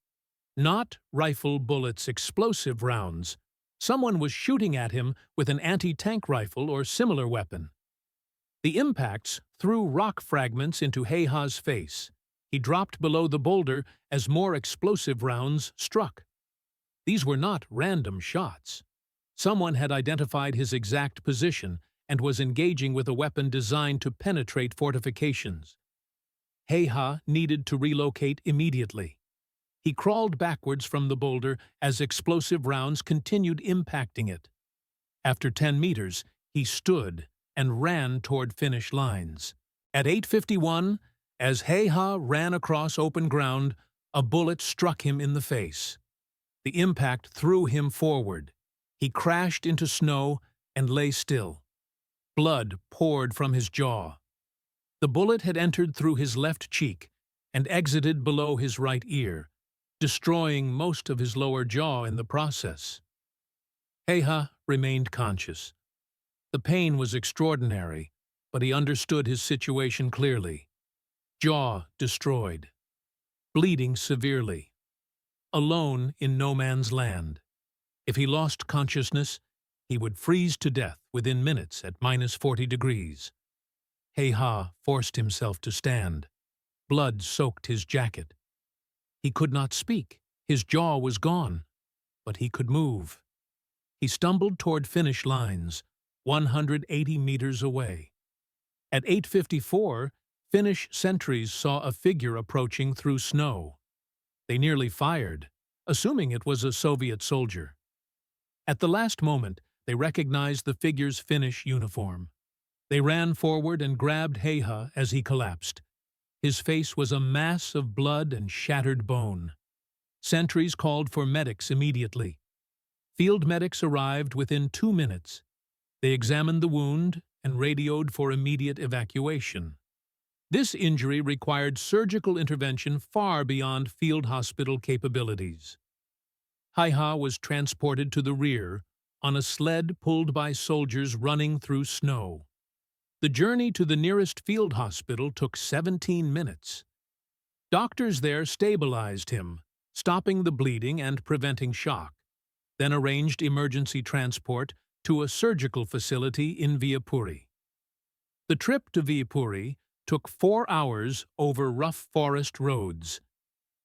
Speaker 1: Not rifle bullets, explosive rounds. Someone was shooting at him with an anti-tank rifle or similar weapon. The impacts threw rock fragments into Heha's face. He dropped below the boulder as more explosive rounds struck. These were not random shots. Someone had identified his exact position and was engaging with a weapon designed to penetrate fortifications. Heha needed to relocate immediately. He crawled backwards from the boulder as explosive rounds continued impacting it. After 10 meters, he stood and ran toward Finnish lines. At 8:51, as Heha ran across open ground, a bullet struck him in the face. The impact threw him forward. He crashed into snow and lay still. Blood poured from his jaw. The bullet had entered through his left cheek and exited below his right ear, destroying most of his lower jaw in the process. Heha remained conscious. The pain was extraordinary, but he understood his situation clearly. Jaw destroyed. Bleeding severely. Alone in no man's land. If he lost consciousness, he would freeze to death within minutes at -40 degrees. Heha forced himself to stand. Blood soaked his jacket. He could not speak. His jaw was gone, but he could move. He stumbled toward Finnish lines, 180 meters away. At 8:54, Finnish sentries saw a figure approaching through snow. They nearly fired, assuming it was a Soviet soldier. At the last moment, they recognized the figure's Finnish uniform. They ran forward and grabbed Heiha as he collapsed. His face was a mass of blood and shattered bone. Sentries called for medics immediately. Field medics arrived within 2 minutes. They examined the wound and radioed for immediate evacuation. This injury required surgical intervention far beyond field hospital capabilities. Heiha was transported to the rear on a sled pulled by soldiers running through snow. The journey to the nearest field hospital took 17 minutes. Doctors there stabilized him, stopping the bleeding and preventing shock, then arranged emergency transport to a surgical facility in Viipuri. The trip to Viipuri took 4 hours over rough forest roads.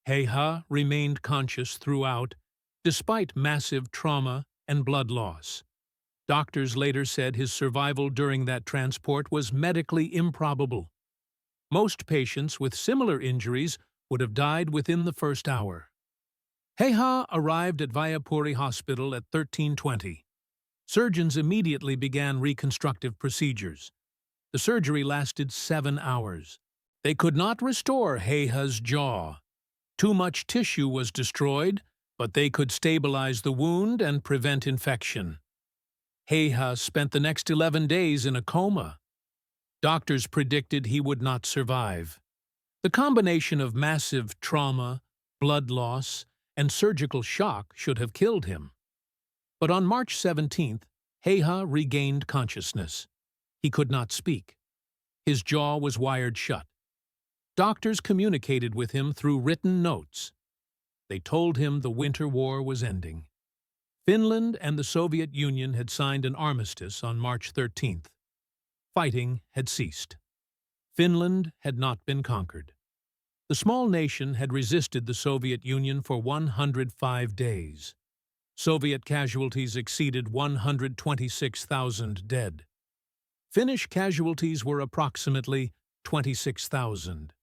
Speaker 1: Heiha remained conscious throughout, despite massive trauma and blood loss. Doctors later said his survival during that transport was medically improbable. Most patients with similar injuries would have died within the first hour. Heiha arrived at Viipuri Hospital at 13:20. Surgeons immediately began reconstructive procedures. The surgery lasted 7 hours. They could not restore Heiha's jaw. Too much tissue was destroyed, but they could stabilize the wound and prevent infection. Heiha spent the next 11 days in a coma. Doctors predicted he would not survive. The combination of massive trauma, blood loss, and surgical shock should have killed him. But on March 17th, Heiha regained consciousness. He could not speak. His jaw was wired shut. Doctors communicated with him through written notes. They told him the Winter War was ending. Finland and the Soviet Union had signed an armistice on March 13th. Fighting had ceased. Finland had not been conquered. The small nation had resisted the Soviet Union for 105 days. Soviet casualties exceeded 126,000 dead. Finnish casualties were approximately 26,000.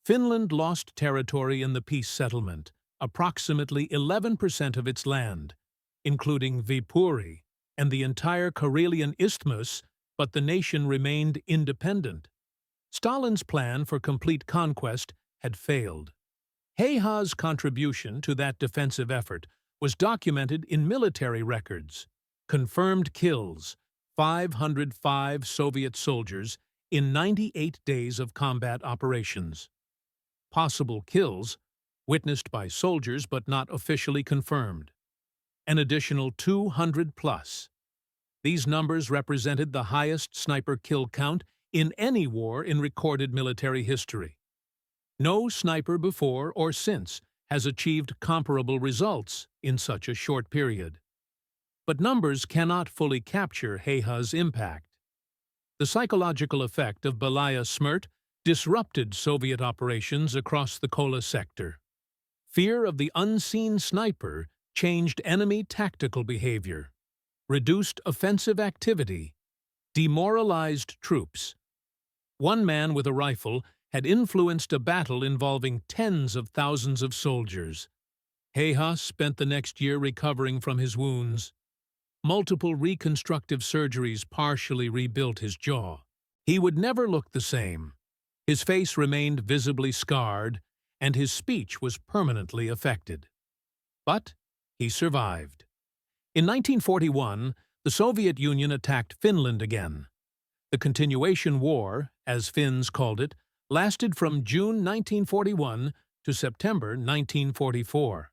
Speaker 1: Finland lost territory in the peace settlement, approximately 11% of its land, including Viipuri and the entire Karelian Isthmus, but the nation remained independent. Stalin's plan for complete conquest had failed. Heiha's contribution to that defensive effort was documented in military records. Confirmed kills, 505 Soviet soldiers in 98 days of combat operations. Possible kills, witnessed by soldiers but not officially confirmed. An additional 200 plus. These numbers represented the highest sniper kill count in any war in recorded military history. No sniper before or since has achieved comparable results in such a short period. But numbers cannot fully capture Heiha's impact. The psychological effect of Belaya Smrt disrupted Soviet operations across the Kola sector. Fear of the unseen sniper changed enemy tactical behavior, reduced offensive activity, demoralized troops. One man with a rifle had influenced a battle involving tens of thousands of soldiers. Heiha spent the next year recovering from his wounds. Multiple reconstructive surgeries partially rebuilt his jaw. He would never look the same. His face remained visibly scarred, and his speech was permanently affected. But he survived. In 1941, the Soviet Union attacked Finland again. The Continuation War, as Finns called it, lasted from June 1941 to September 1944.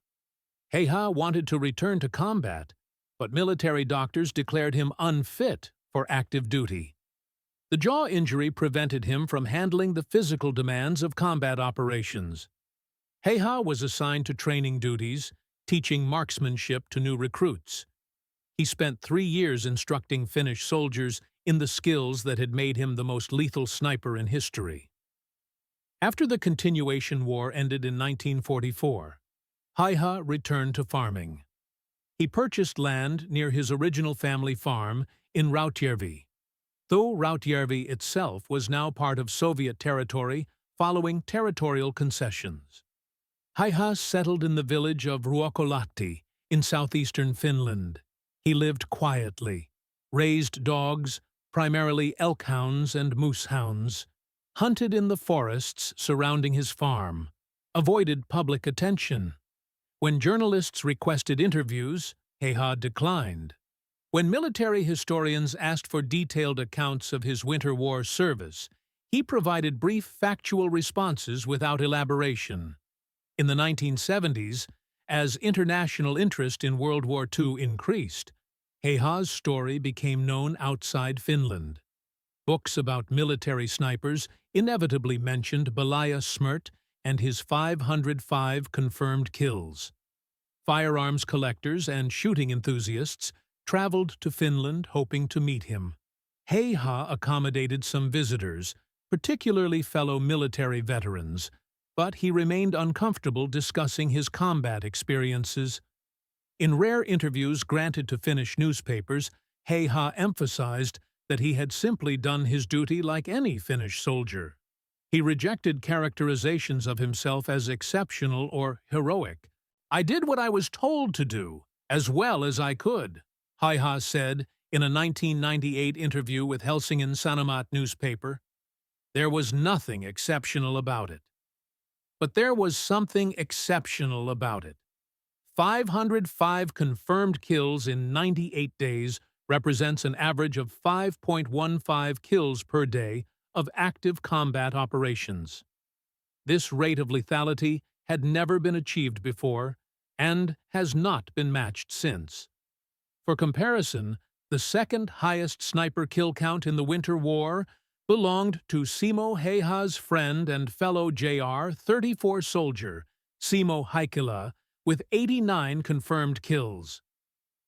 Speaker 1: Heiha wanted to return to combat, but military doctors declared him unfit for active duty. The jaw injury prevented him from handling the physical demands of combat operations. Heiha was assigned to training duties, teaching marksmanship to new recruits. He spent 3 years instructing Finnish soldiers in the skills that had made him the most lethal sniper in history. After the Continuation War ended in 1944, Heiha returned to farming. He purchased land near his original family farm in Rautjärvi. Though Rautjärvi itself was now part of Soviet territory following territorial concessions. Heiha settled in the village of Ruokolahti in southeastern Finland. He lived quietly, raised dogs, primarily elk hounds and moose hounds, hunted in the forests surrounding his farm, avoided public attention. When journalists requested interviews, Heiha declined. When military historians asked for detailed accounts of his Winter War service, he provided brief factual responses without elaboration. In the 1970s, as international interest in World War II increased, Heiha's story became known outside Finland. Books about military snipers inevitably mentioned Balaya Smirt and his 505 confirmed kills. Firearms collectors and shooting enthusiasts traveled to Finland hoping to meet him. Heiha accommodated some visitors, particularly fellow military veterans, but he remained uncomfortable discussing his combat experiences. In rare interviews granted to Finnish newspapers, Heiha emphasized that he had simply done his duty like any Finnish soldier. He rejected characterizations of himself as exceptional or heroic. "I did what I was told to do, as well as I could," Heiha said in a 1998 interview with Helsingin Sanomat newspaper. There was nothing exceptional about it. But there was something exceptional about it. 505 confirmed kills in 98 days represents an average of 5.15 kills per day of active combat operations. This rate of lethality had never been achieved before and has not been matched since. For comparison, the second highest sniper kill count in the Winter War belonged to Simo Heiha's friend and fellow JR 34 soldier, Simo Heikkilä, with 89 confirmed kills.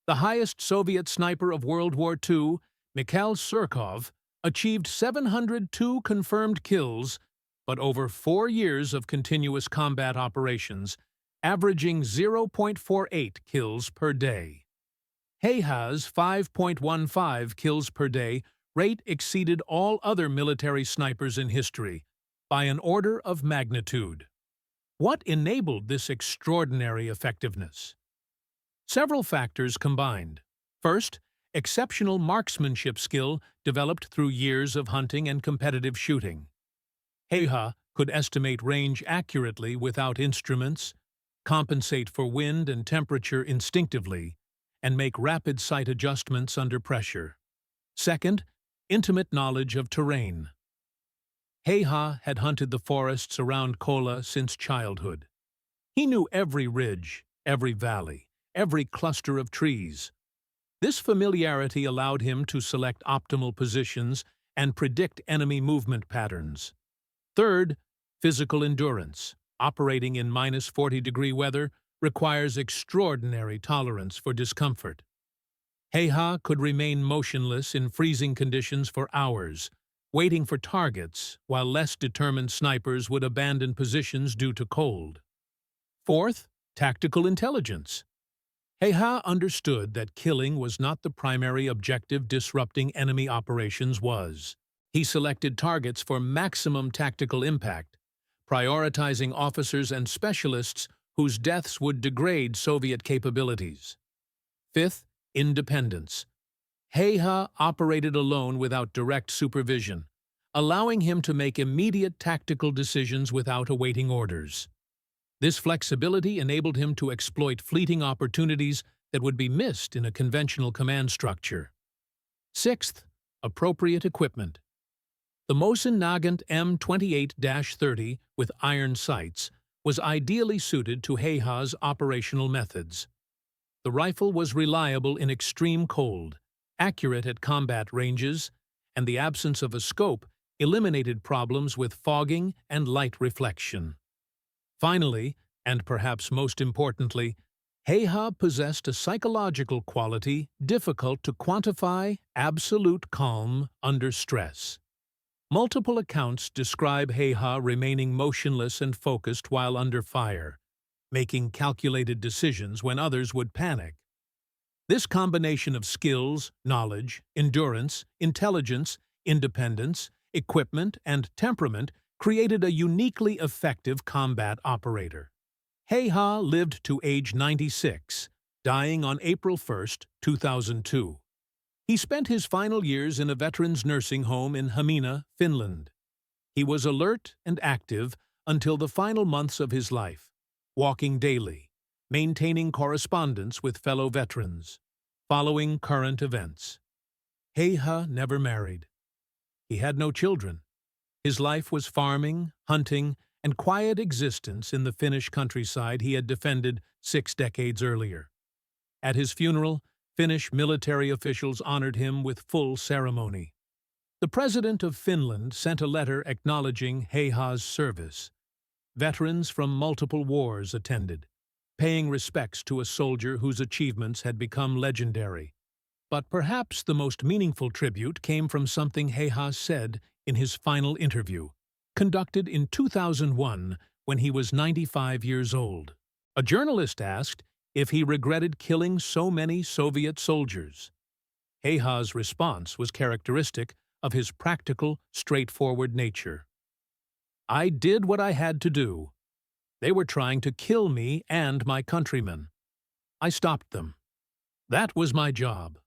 Speaker 1: The highest Soviet sniper of World War II, Mikhail Surkov, achieved 702 confirmed kills, but over 4 years of continuous combat operations, averaging 0.48 kills per day. Heiha's 5.15 kills per day rate exceeded all other military snipers in history by an order of magnitude. What enabled this extraordinary effectiveness? Several factors combined. First, exceptional marksmanship skill developed through years of hunting and competitive shooting. Heiha could estimate range accurately without instruments, compensate for wind and temperature instinctively, and make rapid sight adjustments under pressure. Second, intimate knowledge of terrain. Heiha had hunted the forests around Kola since childhood. He knew every ridge, every valley, every cluster of trees. This familiarity allowed him to select optimal positions and predict enemy movement patterns. Third, physical endurance. Operating in -40-degree weather requires extraordinary tolerance for discomfort. Heiha could remain motionless in freezing conditions for hours, waiting for targets, while less determined snipers would abandon positions due to cold. Fourth, tactical intelligence. Heiha understood that killing was not the primary objective disrupting enemy operations was. He selected targets for maximum tactical impact, prioritizing officers and specialists whose deaths would degrade Soviet capabilities. Fifth, independence. Heiha operated alone without direct supervision, allowing him to make immediate tactical decisions without awaiting orders. This flexibility enabled him to exploit fleeting opportunities that would be missed in a conventional command structure. Sixth, appropriate equipment. The Mosin Nagant M28-30 with iron sights was ideally suited to Heiha's operational methods. The rifle was reliable in extreme cold, accurate at combat ranges, and the absence of a scope eliminated problems with fogging and light reflection. Finally, and perhaps most importantly, Heiha possessed a psychological quality difficult to quantify: absolute calm under stress. Multiple accounts describe Heiha remaining motionless and focused while under fire, making calculated decisions when others would panic. This combination of skills, knowledge, endurance, intelligence, independence, equipment, and temperament created a uniquely effective combat operator. He-ha lived to age 96, dying on April 1, 2002. He spent his final years in a veterans' nursing home in Hamina, Finland. He was alert and active until the final months of his life, walking daily, maintaining correspondence with fellow veterans, following current events. He-ha never married. He had no children. His life was farming, hunting, and quiet existence in the Finnish countryside he had defended 6 decades earlier. At his funeral, Finnish military officials honored him with full ceremony. The President of Finland sent a letter acknowledging He-ha's service. Veterans from multiple wars attended, paying respects to a soldier whose achievements had become legendary. But perhaps the most meaningful tribute came from something He-ha said in his final interview, conducted in 2001 when he was 95 years old. A journalist asked if he regretted killing so many Soviet soldiers. He-ha's response was characteristic of his practical, straightforward nature. "I did what I had to do. They were trying to kill me and my countrymen. I stopped them. That was my job.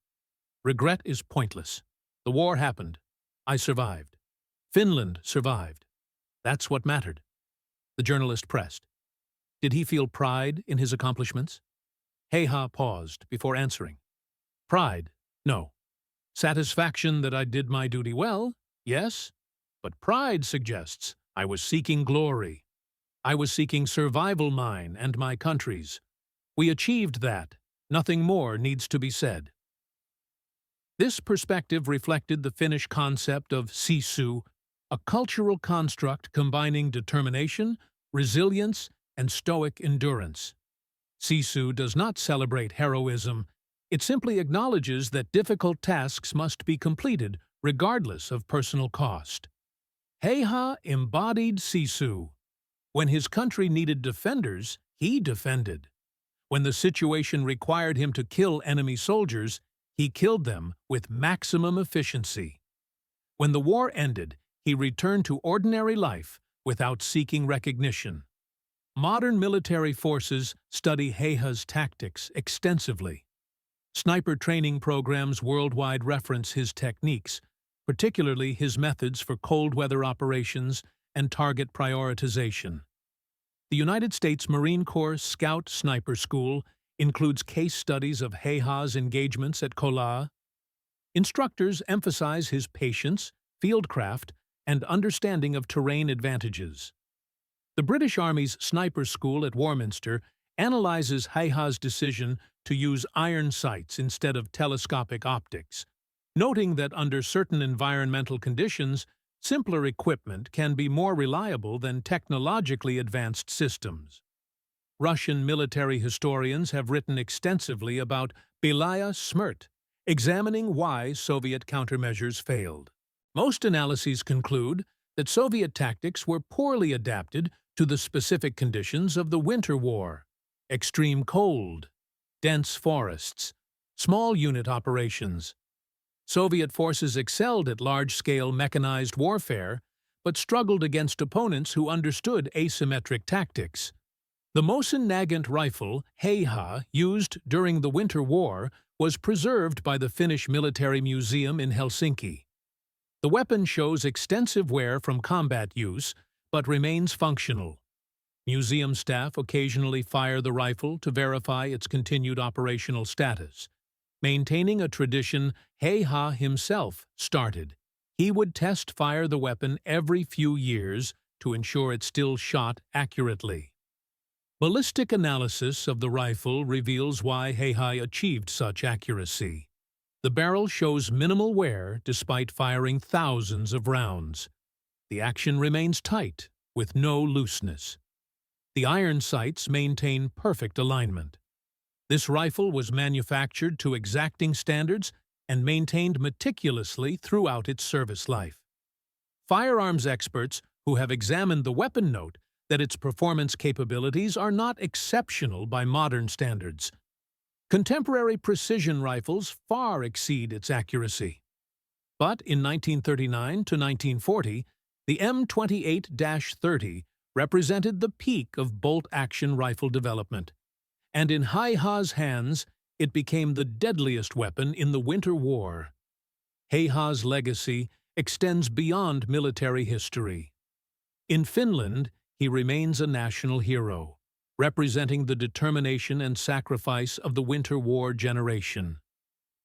Speaker 1: Regret is pointless. The war happened. I survived. Finland survived. That's what mattered." The journalist pressed. Did he feel pride in his accomplishments? He-ha paused before answering. Pride? No. Satisfaction that I did my duty well? Yes. But pride suggests I was seeking glory. I was seeking survival, mine and my country's. We achieved that. Nothing more needs to be said. This perspective reflected the Finnish concept of sisu, a cultural construct combining determination, resilience, and stoic endurance. Sisu does not celebrate heroism. It simply acknowledges that difficult tasks must be completed regardless of personal cost. He-ha embodied sisu. When his country needed defenders, he defended. When the situation required him to kill enemy soldiers, he killed them with maximum efficiency. When the war ended, he returned to ordinary life without seeking recognition. Modern military forces study He-ha's tactics extensively. Sniper training programs worldwide reference his techniques, particularly his methods for cold weather operations and target prioritization. The United States Marine Corps Scout Sniper School includes case studies of He-ha's engagements at Kola. Instructors emphasize his patience, fieldcraft, and understanding of terrain advantages. The British Army's Sniper School at Warminster analyzes He-ha's decision to use iron sights instead of telescopic optics, noting that under certain environmental conditions, simpler equipment can be more reliable than technologically advanced systems. Russian military historians have written extensively about Belaya Smrt, examining why Soviet countermeasures failed. Most analyses conclude that Soviet tactics were poorly adapted to the specific conditions of the Winter War: extreme cold, dense forests, small unit operations. Soviet forces excelled at large-scale mechanized warfare, but struggled against opponents who understood asymmetric tactics. The Mosin Nagant rifle He-ha used during the Winter War was preserved by the Finnish Military Museum in Helsinki. The weapon shows extensive wear from combat use, but remains functional. Museum staff occasionally fire the rifle to verify its continued operational status. Maintaining a tradition He-ha himself started, he would test-fire the weapon every few years to ensure it still shot accurately. Ballistic analysis of the rifle reveals why He-ha achieved such accuracy. The barrel shows minimal wear despite firing thousands of rounds. The action remains tight, with no looseness. The iron sights maintain perfect alignment. This rifle was manufactured to exacting standards and maintained meticulously throughout its service life. Firearms experts who have examined the weapon note that its performance capabilities are not exceptional by modern standards. Contemporary precision rifles far exceed its accuracy. But in 1939 to 1940, the M28-30 represented the peak of bolt-action rifle development, and in Hei-Ha's hands, it became the deadliest weapon in the Winter War. Hei-Ha's legacy extends beyond military history. In Finland, he remains a national hero, representing the determination and sacrifice of the Winter War generation.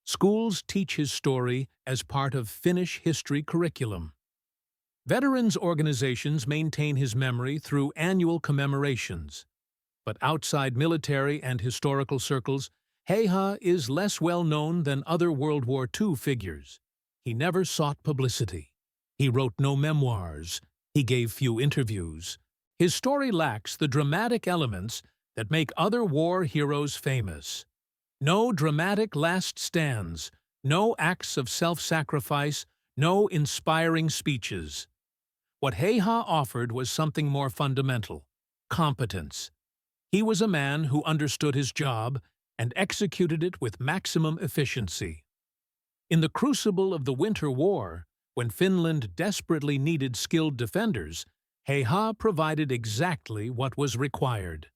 Speaker 1: Schools teach his story as part of Finnish history curriculum. Veterans organizations maintain his memory through annual commemorations. But outside military and historical circles, Hei-Ha is less well known than other World War II figures. He never sought publicity. He wrote no memoirs. He gave few interviews. His story lacks the dramatic elements that make other war heroes famous. No dramatic last stands, no acts of self-sacrifice, no inspiring speeches. What Hei-Ha offered was something more fundamental: competence. He was a man who understood his job and executed it with maximum efficiency. In the crucible of the Winter War, when Finland desperately needed skilled defenders, Hei-Ha provided exactly what was required.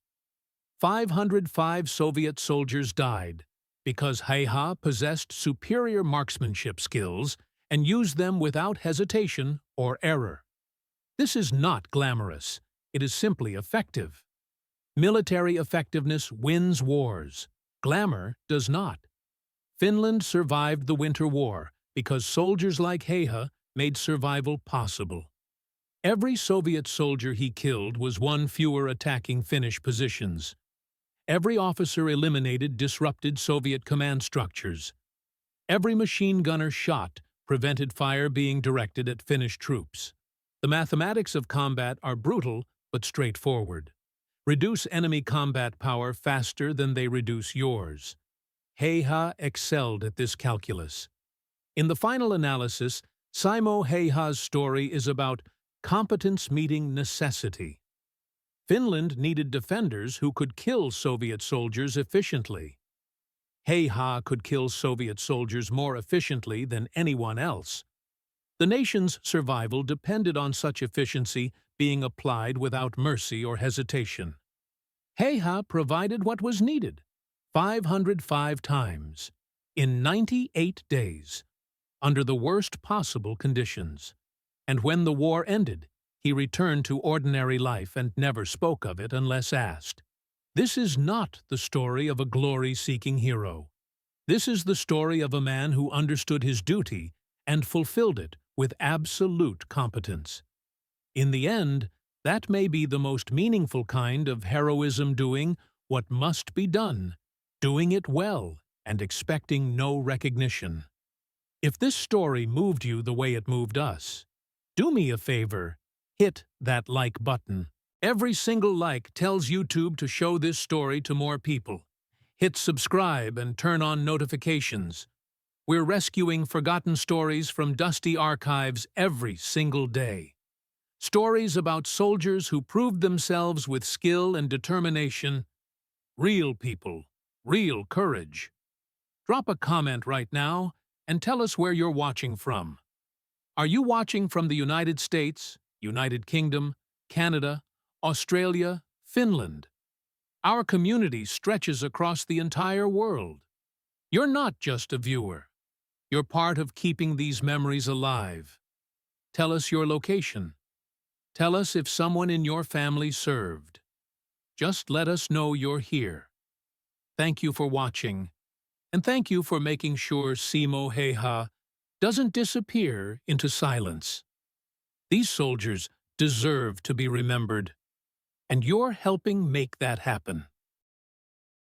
Speaker 1: 505 Soviet soldiers died because Hei-Ha possessed superior marksmanship skills and used them without hesitation or error. This is not glamorous. It is simply effective. Military effectiveness wins wars. Glamour does not. Finland survived the Winter War because soldiers like Hei-Ha made survival possible. Every Soviet soldier he killed was one fewer attacking Finnish positions. Every officer eliminated disrupted Soviet command structures. Every machine gunner shot prevented fire being directed at Finnish troops. The mathematics of combat are brutal but straightforward. Reduce enemy combat power faster than they reduce yours. Hei-Ha excelled at this calculus. In the final analysis, Simo Hei-Ha's story is about competence meeting necessity. Finland needed defenders who could kill Soviet soldiers efficiently. Hei-Ha could kill Soviet soldiers more efficiently than anyone else. The nation's survival depended on such efficiency being applied without mercy or hesitation. Hei-Ha provided what was needed, 505 times, in 98 days, under the worst possible conditions. And when the war ended, he returned to ordinary life and never spoke of it unless asked. This is not the story of a glory-seeking hero. This is the story of a man who understood his duty and fulfilled it with absolute competence. In the end, that may be the most meaningful kind of heroism, doing what must be done, doing it well, and expecting no recognition. If this story moved you the way it moved us, do me a favor, hit that like button. Every single like tells YouTube to show this story to more people. Hit subscribe and turn on notifications. We're rescuing forgotten stories from dusty archives every single day. Stories about soldiers who proved themselves with skill and determination. Real people, real courage. Drop a comment right now and tell us where you're watching from. Are you watching from the United States, United Kingdom, Canada, Australia, Finland? Our community stretches across the entire world. You're not just a viewer. You're part of keeping these memories alive. Tell us your location. Tell us if someone in your family served. Just let us know you're here. Thank you for watching, and thank you for making sure Simo Hei-Ha doesn't disappear into silence. These soldiers deserve to be remembered, and you're helping make that happen.